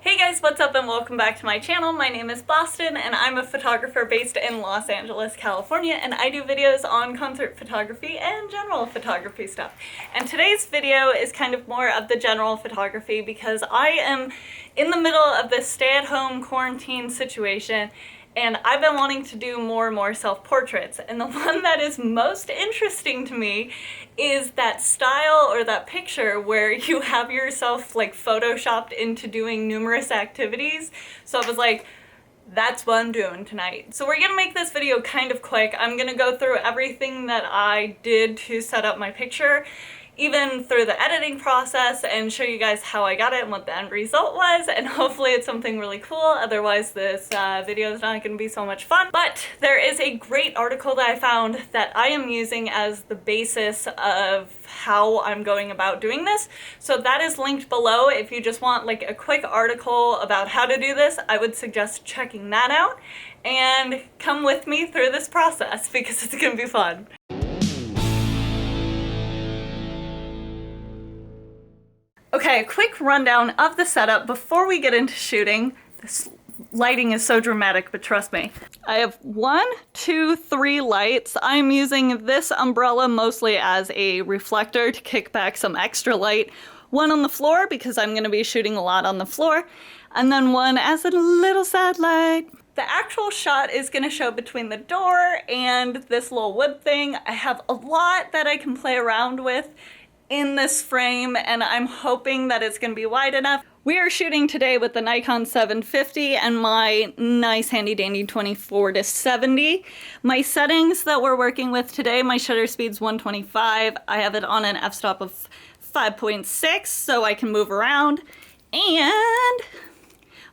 Hey guys, what's up and welcome back to my channel. My name is Boston and I'm a photographer based in Los Angeles, California, and I do videos on concert photography and general photography stuff. And today's video is kind of more of the general photography because I am in the middle of this stay-at-home quarantine situation and I've been wanting to do more and more self-portraits, and the one that is most interesting to me is that style or that picture where you have yourself like photoshopped into doing numerous activities. So I was like, that's what I'm doing tonight. So we're gonna make this video kind of quick. I'm gonna go through everything that I did to set up my picture, even through the editing process, and show you guys how I got it and what the end result was, and hopefully it's something really cool. Otherwise this video is not going to be so much fun. But there is a great article that I found that I am using as the basis of how I'm going about doing this. So that is linked below. If you just want like a quick article about how to do this, I would suggest checking that out and come with me through this process because it's going to be fun. Okay, a quick rundown of the setup before we get into shooting. This lighting is so dramatic, but trust me. I have 1, 2, 3 lights. I'm using this umbrella mostly as a reflector to kick back some extra light. 1 on the floor because I'm going to be shooting a lot on the floor, and then 1 as a little side light. The actual shot is going to show between the door and this little wood thing. I have a lot that I can play around with in this frame, and I'm hoping that it's going to be wide enough. We are shooting today with the Nikon 750 and my nice handy dandy 24-70. My settings that we're working with today, my shutter speed's 125. I have it on an f-stop of 5.6 so I can move around, and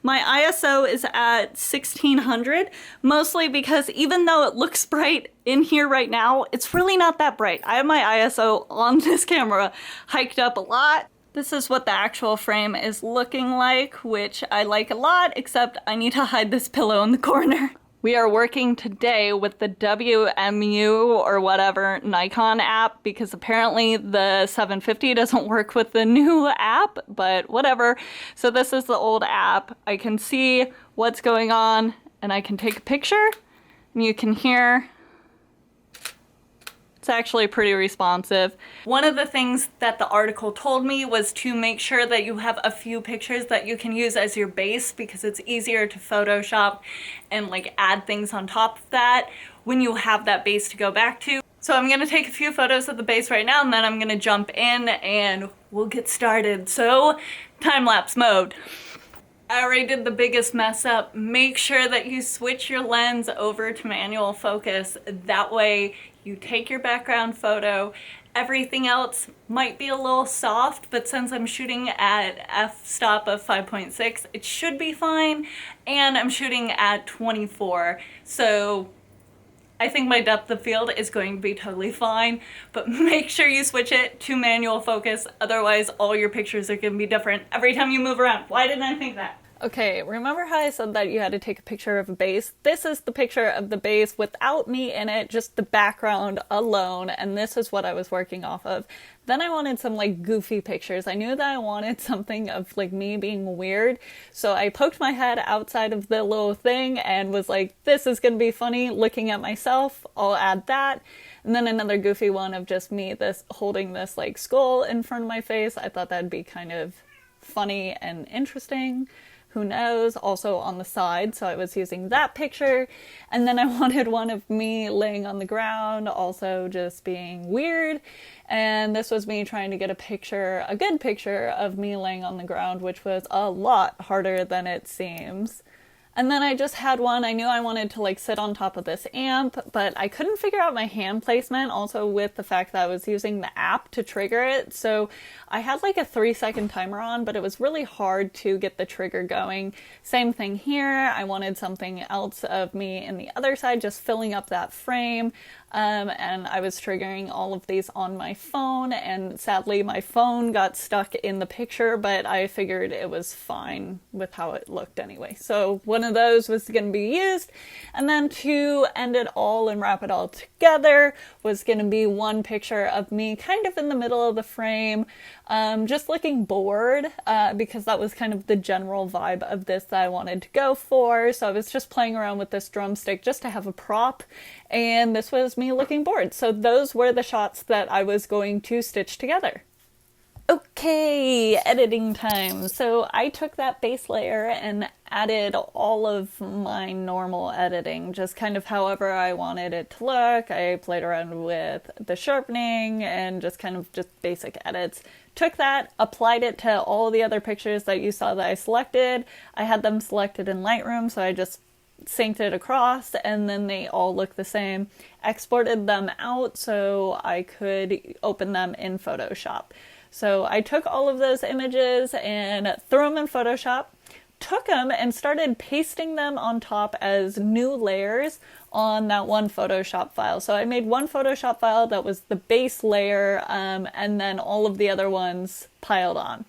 my ISO is at 1600, mostly because even though it looks bright in here right now, it's really not that bright. I have my ISO on this camera hiked up a lot. This is what the actual frame is looking like, which I like a lot, except I need to hide this pillow in the corner. We are working today with the WMU or whatever Nikon app because apparently the 750 doesn't work with the new app, but whatever. So this is the old app. I can see what's going on and I can take a picture and you can hear. It's actually pretty responsive. One of the things that the article told me was to make sure that you have a few pictures that you can use as your base because it's easier to Photoshop and like add things on top of that when you have that base to go back to. So I'm gonna take a few photos of the base right now and then I'm gonna jump in and we'll get started. So, time-lapse mode. I already did the biggest mess up. Make sure that you switch your lens over to manual focus. That way you take your background photo. Everything else might be a little soft, but since I'm shooting at f-stop of 5.6, it should be fine. And I'm shooting at 24, so I think my depth of field is going to be totally fine, but make sure you switch it to manual focus, otherwise all your pictures are going to be different every time you move around. Why didn't I think that? Okay, remember how I said that you had to take a picture of a base? This is the picture of the base without me in it, just the background alone, and this is what I was working off of. Then I wanted some like goofy pictures. I knew that I wanted something of like me being weird, so I poked my head outside of the little thing and was like, this is gonna be funny looking at myself, I'll add that. And then another goofy one of just me holding this like skull in front of my face. I thought that'd be kind of funny and interesting. Who knows? Also on the side, so I was using that picture. And then I wanted one of me laying on the ground, also just being weird. And this was me trying to get a good picture of me laying on the ground, which was a lot harder than it seems. And then I just had one, I knew I wanted to like sit on top of this amp, but I couldn't figure out my hand placement, also with the fact that I was using the app to trigger it. So I had like a 3-second timer on, but it was really hard to get the trigger going. Same thing here, I wanted something else of me in the other side, just filling up that frame. And I was triggering all of these on my phone, and sadly my phone got stuck in the picture, but I figured it was fine with how it looked anyway. So what one of those was going to be used. And then to end it all and wrap it all together was going to be one picture of me kind of in the middle of the frame, just looking bored, because that was kind of the general vibe of this that I wanted to go for. So I was just playing around with this drumstick just to have a prop, and this was me looking bored. So those were the shots that I was going to stitch together. Okay, editing time. So I took that base layer and added all of my normal editing, just kind of however I wanted it to look. I played around with the sharpening and just kind of just basic edits. Took that, applied it to all the other pictures that you saw that I selected. I had them selected in Lightroom, so I just synced it across, and then they all look the same. Exported them out so I could open them in Photoshop. So I took all of those images and threw them in Photoshop, took them and started pasting them on top as new layers on that one Photoshop file. So I made one Photoshop file that was the base layer, and then all of the other ones piled on.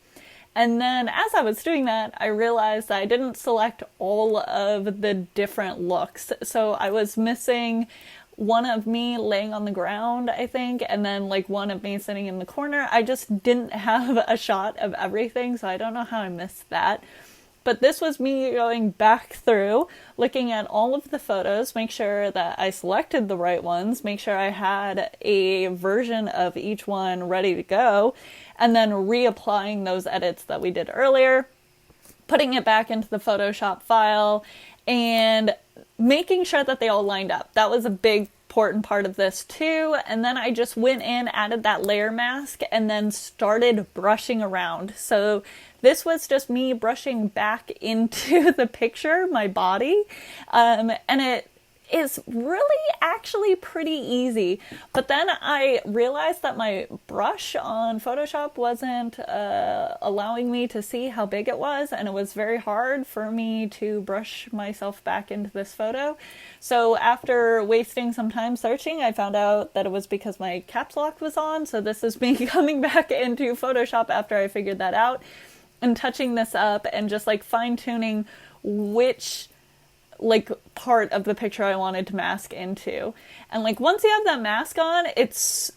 And then as I was doing that, I realized that I didn't select all of the different looks. So I was missing one of me laying on the ground, I think, and then like one of me sitting in the corner. I just didn't have a shot of everything, so I don't know how I missed that. But this was me going back through, looking at all of the photos, make sure that I selected the right ones, make sure I had a version of each one ready to go, and then reapplying those edits that we did earlier, putting it back into the Photoshop file, and making sure that they all lined up. That was a big important part of this too. And then I just went in, added that layer mask, and then started brushing around. So this was just me brushing back into the picture, my body, and it is really actually pretty easy. But then I realized that my brush on Photoshop wasn't allowing me to see how big it was, and it was very hard for me to brush myself back into this photo. So after wasting some time searching, I found out that it was because my caps lock was on. So this is me coming back into Photoshop after I figured that out and touching this up and just like fine-tuning which like part of the picture I wanted to mask into. And like once you have that mask on, it's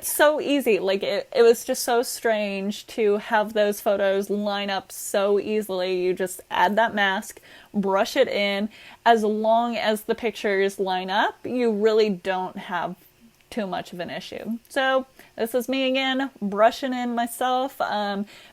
so easy. Like it was just so strange to have those photos line up so easily. You just add that mask, brush it in. As long as the pictures line up, you really don't have too much of an issue. So this is me again, brushing in myself,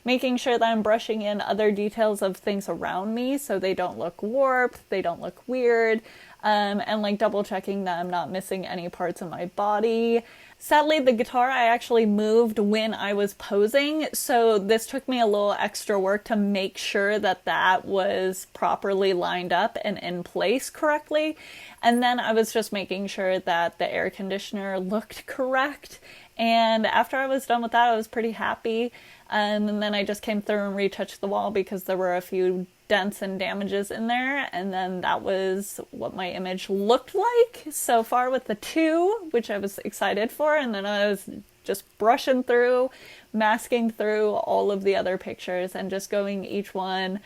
making sure that I'm brushing in other details of things around me so they don't look warped, they don't look weird, and like double checking that I'm not missing any parts of my body. Sadly, the guitar I actually moved when I was posing, so this took me a little extra work to make sure that that was properly lined up and in place correctly. And then I was just making sure that the air conditioner looked correct. And after I was done with that, I was pretty happy. And then I just came through and retouched the wall because there were a few dents and damages in there, and then that was what my image looked like so far with the two, which I was excited for. And then I was just brushing through, masking through all of the other pictures and just going each one.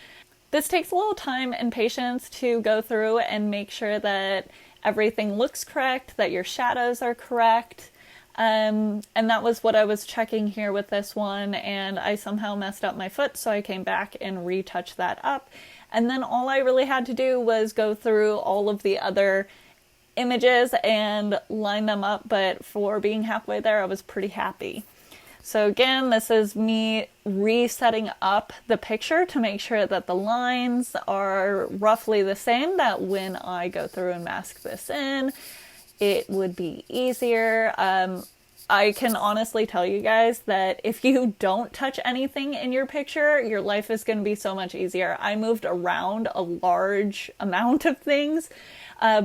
This takes a little time and patience to go through and make sure that everything looks correct, that your shadows are correct. And that was what I was checking here with this one, and I somehow messed up my foot, so I came back and retouched that up. And then all I really had to do was go through all of the other images and line them up, but for being halfway there, I was pretty happy. So again, this is me resetting up the picture to make sure that the lines are roughly the same, that when I go through and mask this in, it would be easier. I can honestly tell you guys that if you don't touch anything in your picture, your life is going to be so much easier. I moved around a large amount of things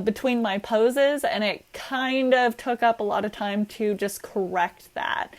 between my poses, and it kind of took up a lot of time to just correct that.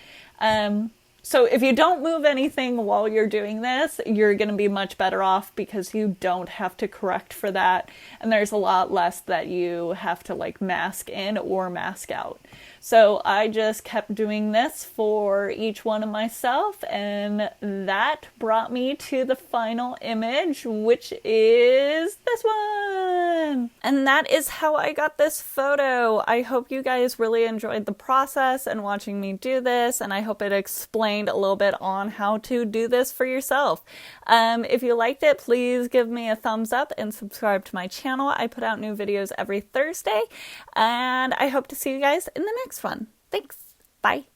So if you don't move anything while you're doing this, you're going to be much better off because you don't have to correct for that. And there's a lot less that you have to like mask in or mask out. So I just kept doing this for each one of myself, and that brought me to the final image, which is this one. And that is how I got this photo. I hope you guys really enjoyed the process and watching me do this, and I hope it explained a little bit on how to do this for yourself. If you liked it, please give me a thumbs up and subscribe to my channel. I put out new videos every Thursday, and I hope to see you guys in the next one. Thanks. Bye.